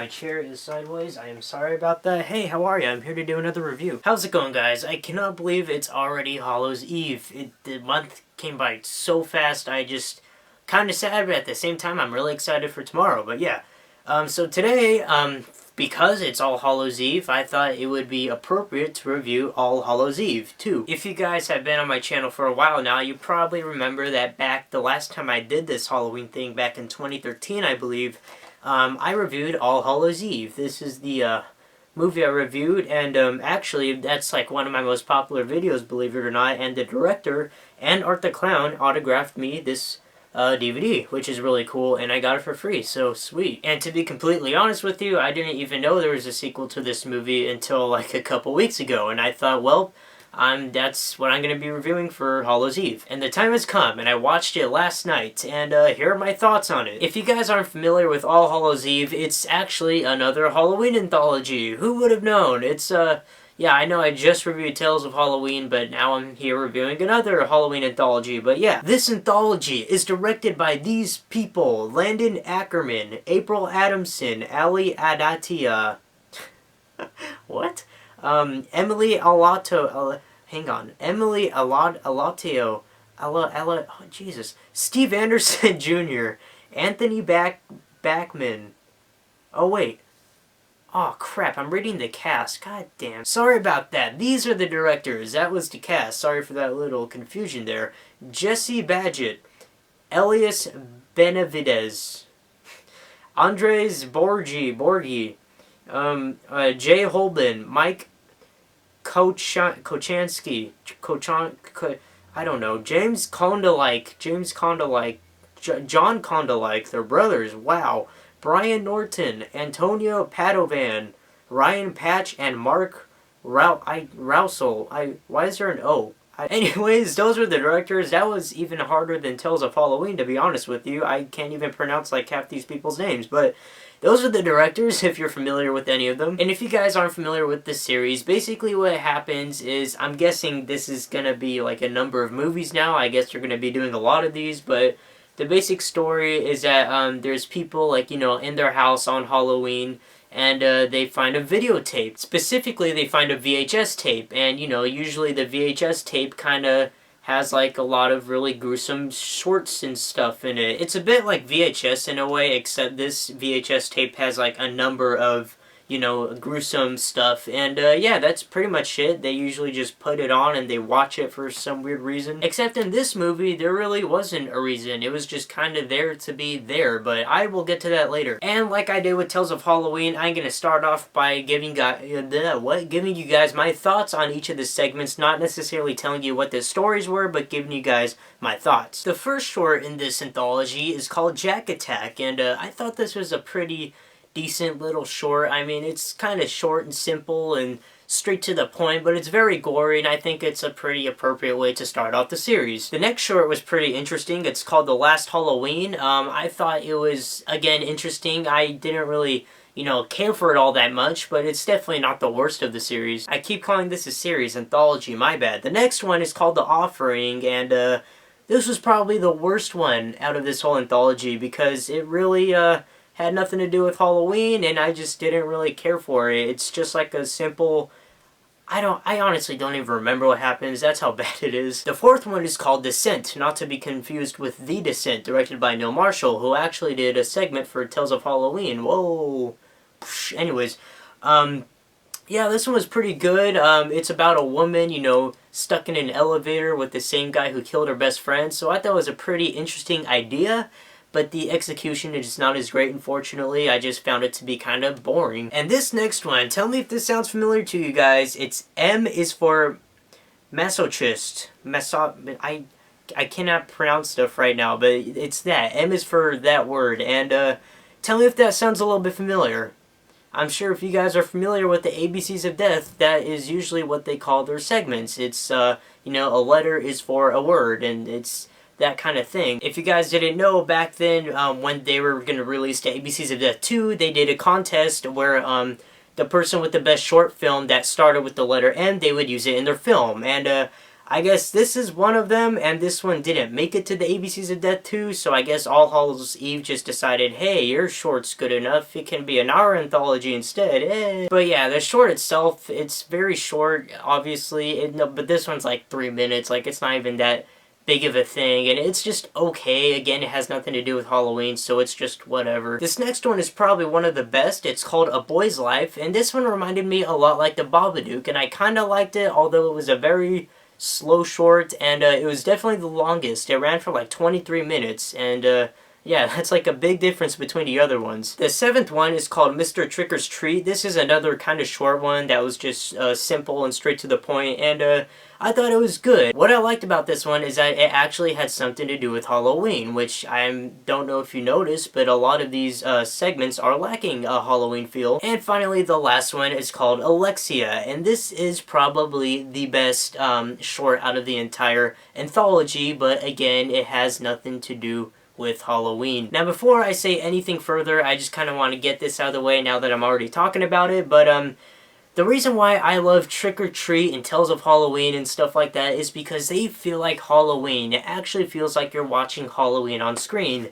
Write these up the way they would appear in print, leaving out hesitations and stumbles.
My chair is sideways. I am sorry about that. Hey, how are you? I'm here to do another review. How's it going, guys? I cannot believe it's already Hallows Eve. The month came by so fast. I just kind of sad, but at the same time, I'm really excited for tomorrow. But yeah, so today, because it's All Hallows Eve, I thought it would be appropriate to review All Hallows Eve 2. If you guys have been on my channel for a while now, you probably remember that back the last time I did this Halloween thing, back in 2013, I believe, I reviewed All Hallows Eve. This is the movie I reviewed, and actually, that's like one of my most popular videos, believe it or not, and the director and Art the Clown autographed me this DVD, which is really cool, and I got it for free, so sweet. And to be completely honest with you, I didn't even know there was a sequel to this movie until like a couple weeks ago, and I thought, well, that's what I'm going to be reviewing for Hallows Eve. And the time has come, and I watched it last night, and here are my thoughts on it. If you guys aren't familiar with All Hallows Eve, it's actually another Halloween anthology. Who would have known? It's, yeah, I know I just reviewed Tales of Halloween, but now I'm here reviewing another Halloween anthology. But yeah, this anthology is directed by these people: Landon Ackerman, April Adamson, Ali Adatia, what? Emily Alato, Emily Alatio, oh, Jesus, Steve Anderson Jr., Anthony Backman, oh wait, oh crap, I'm reading the cast, god damn, sorry about that, these are the directors, that was the cast, sorry for that little confusion there. Jesse Badgett, Elias Benavides, Andres Borgi, Jay Holden, Mike Kochansky, I don't know, James Condalike, John Condalike, they're brothers, wow, Brian Norton, Antonio Padovan, Ryan Patch, and Mark Rousel. Why is there an O? Anyways, those were the directors. That was even harder than Tales of Halloween, to be honest with you. I can't even pronounce like half these people's names, but those are the directors, if you're familiar with any of them. And if you guys aren't familiar with this series, basically what happens is, I'm guessing this is going to be like a number of movies now. I guess you're going to be doing a lot of these, but the basic story is that there's people, like, you know, in their house on Halloween, and they find a videotape. Specifically, they find a VHS tape, and, you know, usually the VHS tape kind of has like a lot of really gruesome shorts and stuff in it. It's a bit like VHS in a way, except this VHS tape has like a number of, you know, gruesome stuff. And yeah, that's pretty much it. They usually just put it on and they watch it for some weird reason. Except in this movie, there really wasn't a reason. It was just kind of there to be there, but I will get to that later. And like I did with Tales of Halloween, I'm going to start off by giving you guys my thoughts on each of the segments, not necessarily telling you what the stories were, but giving you guys my thoughts. The first short in this anthology is called Jack Attack, and I thought this was a pretty decent little short. I mean, it's kind of short and simple and straight to the point, but it's very gory, and I think it's a pretty appropriate way to start off the series. The next short was pretty interesting. It's called The Last Halloween. I thought it was, again, interesting. I didn't really, you know, care for it all that much, but it's definitely not the worst of the series. I keep calling this a series, anthology, my bad. The next one is called The Offering, and this was probably the worst one out of this whole anthology, because it really, had nothing to do with Halloween, and I just didn't really care for it. It's just like a simple, I honestly don't even remember what happens. That's how bad it is. The fourth one is called Descent, not to be confused with The Descent, directed by Neil Marshall, who actually did a segment for Tales of Halloween. Whoa. Anyways, yeah, this one was pretty good. It's about a woman, you know, stuck in an elevator with the same guy who killed her best friend, so I thought it was a pretty interesting idea. But the execution is not as great, unfortunately. I just found it to be kind of boring. And this next one, tell me if this sounds familiar to you guys. It's M is for masochist. I cannot pronounce stuff right now, but it's that. M is for that word. And tell me if that sounds a little bit familiar. I'm sure if you guys are familiar with the ABCs of Death, that is usually what they call their segments. It's, you know, a letter is for a word, and it's that kind of thing. If you guys didn't know, back then, when they were going to release the ABCs of Death 2, they did a contest where the person with the best short film that started with the letter M, they would use it in their film. And I guess this is one of them, and this one didn't make it to the ABCs of Death 2, so I guess All Hallows Eve just decided, hey, your short's good enough, it can be an horror anthology instead, eh. But yeah, the short itself, it's very short, obviously, but this one's like 3 minutes, like it's not even that big of a thing, and it's just okay. Again, it has nothing to do with Halloween, so it's just whatever. This next one is probably one of the best. It's called A Boy's Life, and this one reminded me a lot like The Babadook, and I kind of liked it, although it was a very slow short, and it was definitely the longest. It ran for like 23 minutes, and yeah, that's like a big difference between the other ones. The 7th one is called Mr. Tricker's Treat. This is another kind of short one that was just simple and straight to the point, and I thought it was good. What I liked about this one is that it actually had something to do with Halloween, which I don't know if you noticed, but a lot of these segments are lacking a Halloween feel. And finally, the last one is called Alexia, and this is probably the best short out of the entire anthology, but again, it has nothing to do with Halloween. Now, before I say anything further, I just kind of want to get this out of the way now that I'm already talking about it, but the reason why I love Trick or Treat and Tales of Halloween and stuff like that is because they feel like Halloween. It actually feels like you're watching Halloween on screen.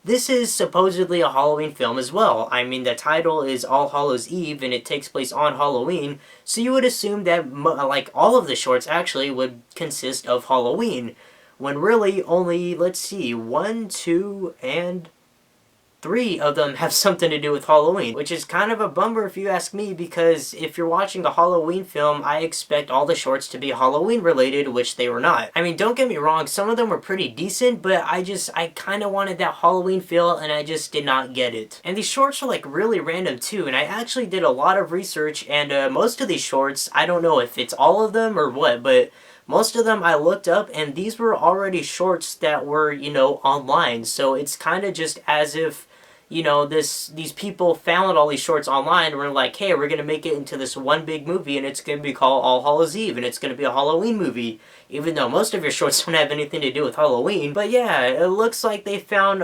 This is supposedly a Halloween film as well. I mean, the title is All Hallows Eve and it takes place on Halloween, so you would assume that like all of the shorts actually would consist of Halloween, when really only, let's see, 1, 2, and 3 of them have something to do with Halloween, which is kind of a bummer if you ask me, because if you're watching a Halloween film, I expect all the shorts to be Halloween related, which they were not. I mean, don't get me wrong, some of them were pretty decent, but I kind of wanted that Halloween feel, and I just did not get it. And these shorts are like really random too, and I actually did a lot of research, and most of these shorts, I don't know if it's all of them or what, but most of them I looked up, and these were already shorts that were, you know, online, so it's kind of just as if, you know, these people found all these shorts online and were like, hey, we're going to make it into this one big movie, and it's going to be called All Hallows Eve, and it's going to be a Halloween movie, even though most of your shorts don't have anything to do with Halloween. But yeah, it looks like they found,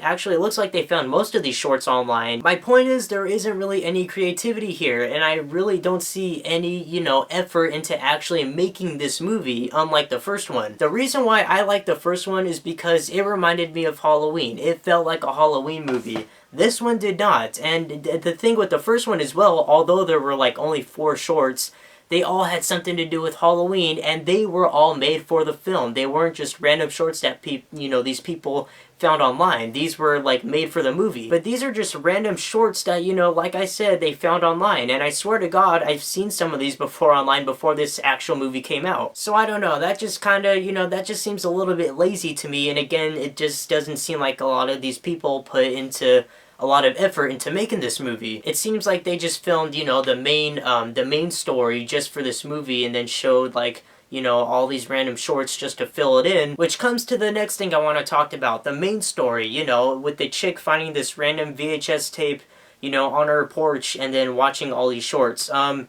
actually it looks like they found most of these shorts online. My point is, there isn't really any creativity here, and I really don't see any, you know, effort into actually making this movie, unlike the first one. The reason why I like the first one is because it reminded me of Halloween. It felt like a Halloween movie. This one did not, and the thing with the first one as well, although there were like only 4 shorts, they all had something to do with Halloween, and they were all made for the film. They weren't just random shorts that these people found online. These were like made for the movie. But these are just random shorts that, you know, like I said, they found online. And I swear to God, I've seen some of these before online before this actual movie came out. So I don't know, that just kind of, you know, that just seems a little bit lazy to me. And again, it just doesn't seem like a lot of these people put into a lot of effort into making this movie. It seems like they just filmed, you know, the main story just for this movie, and then showed, like, you know, all these random shorts just to fill it in, which comes to the next thing I want to talk about, the main story, you know, with the chick finding this random VHS tape, you know, on her porch, and then watching all these shorts. I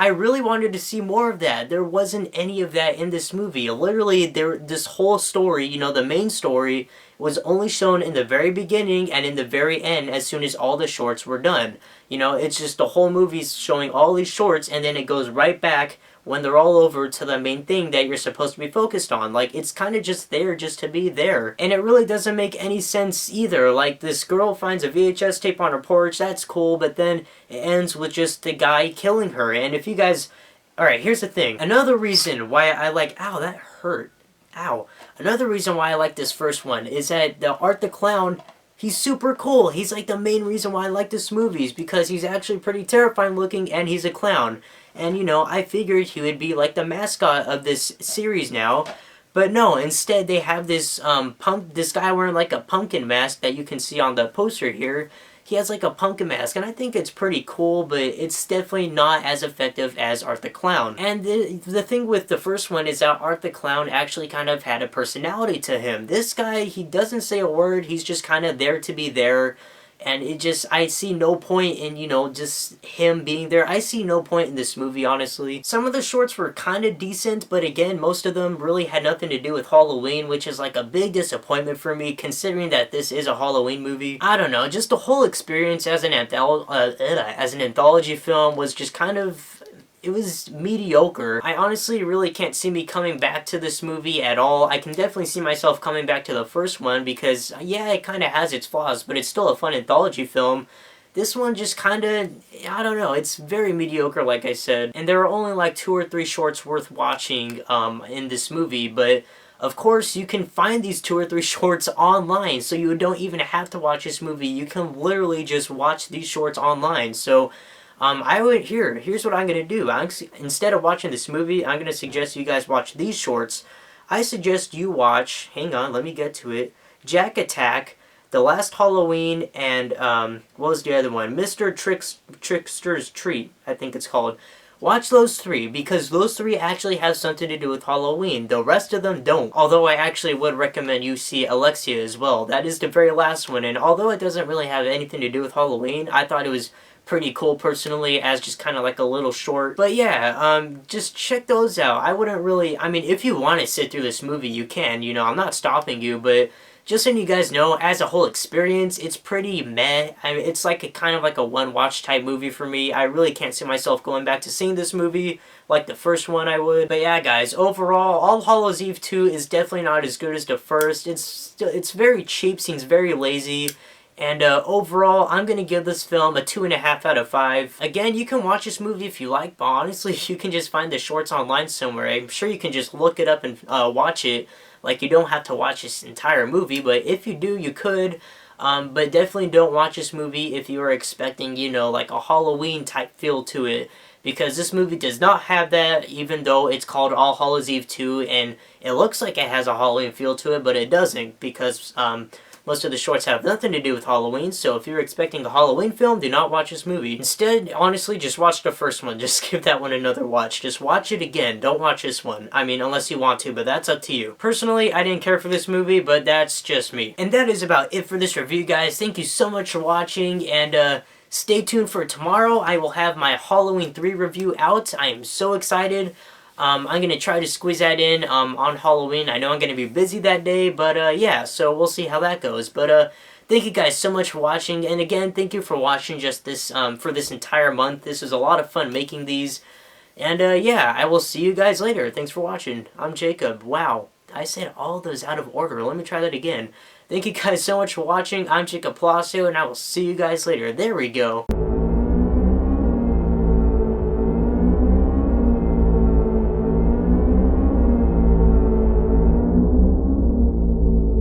really wanted to see more of that. There wasn't any of that in this movie. Literally, this whole story, you know, the main story, was only shown in the very beginning and in the very end as soon as all the shorts were done. You know, it's just the whole movie's showing all these shorts, and then it goes right back when they're all over to the main thing that you're supposed to be focused on. Like, it's kind of just there just to be there. And it really doesn't make any sense either. Like, this girl finds a VHS tape on her porch, that's cool, but then it ends with just the guy killing her. And if you guys... Alright, here's the thing. Another reason why I like... Ow, that hurt. Ow. Another reason why I like this first one is that the Art the Clown, he's super cool. He's like the main reason why I like this movie, is because he's actually pretty terrifying looking, and he's a clown. And, you know, I figured he would be like the mascot of this series now. But no, instead they have this this guy wearing like a pumpkin mask that you can see on the poster here. He has like a pumpkin mask, and I think it's pretty cool, but it's definitely not as effective as Art the Clown. And the thing with the first one is that Art the Clown actually kind of had a personality to him. This guy, he doesn't say a word, he's just kind of there to be there. And it just, I see no point in, you know, just him being there. I see no point in this movie, honestly. Some of the shorts were kind of decent, but again, most of them really had nothing to do with Halloween, which is like a big disappointment for me, considering that this is a Halloween movie. I don't know, just the whole experience as an anthology film was just kind of... it was mediocre. I honestly really can't see me coming back to this movie at all. I can definitely see myself coming back to the first one because, yeah, it kind of has its flaws, but it's still a fun anthology film. This one just kind of, I don't know, it's very mediocre, like I said. And there are only like 2 or 3 shorts worth watching in this movie, but of course you can find these 2 or 3 shorts online, so you don't even have to watch this movie. You can literally just watch these shorts online. So here's what I'm going to do. Instead of watching this movie, I'm going to suggest you guys watch these shorts. I suggest you watch, hang on, let me get to it, Jack Attack, The Last Halloween, and what was the other one? Mr. Trickster's Treat, I think it's called. Watch those 3, because those 3 actually have something to do with Halloween. The rest of them don't. Although I actually would recommend you see Alexia as well. That is the very last one, and although it doesn't really have anything to do with Halloween, I thought it was pretty cool personally as just kind of like a little short. But yeah, just check those out. I wouldn't really, I mean, if you want to sit through this movie, you can, you know, I'm not stopping you, but just so you guys know, as a whole experience, it's pretty meh. I mean, it's like a kind of like a one-watch type movie for me. I really can't see myself going back to seeing this movie like the first one I would. But yeah, guys, overall, All Hallows Eve 2 is definitely not as good as the first. It's very cheap, seems very lazy. And overall, I'm going to give this film a 2.5 out of 5. Again, you can watch this movie if you like, but honestly, you can just find the shorts online somewhere. I'm sure you can just look it up and watch it. Like, you don't have to watch this entire movie, but if you do, you could. But definitely don't watch this movie if you are expecting, you know, like a Halloween type feel to it. Because this movie does not have that, even though it's called All Hallows Eve 2, and it looks like it has a Halloween feel to it, but it doesn't, because most of the shorts have nothing to do with Halloween, so if you're expecting a Halloween film, do not watch this movie. Instead, honestly, just watch the first one. Just give that one another watch. Just watch it again. Don't watch this one. I mean, unless you want to, but that's up to you. Personally, I didn't care for this movie, but that's just me. And that is about it for this review, guys. Thank you so much for watching, and stay tuned for tomorrow. I will have my Halloween 3 review out. I am so excited. I'm going to try to squeeze that in on Halloween. I know I'm going to be busy that day, but yeah, so we'll see how that goes. But thank you guys so much for watching, and again, thank you for watching just this for this entire month. This was a lot of fun making these, and yeah, I will see you guys later. Thanks for watching. I'm Jacob. Wow, I said all those out of order. Let me try that again. Thank you guys so much for watching. I'm Jacob Palacio, and I will see you guys later. There we go.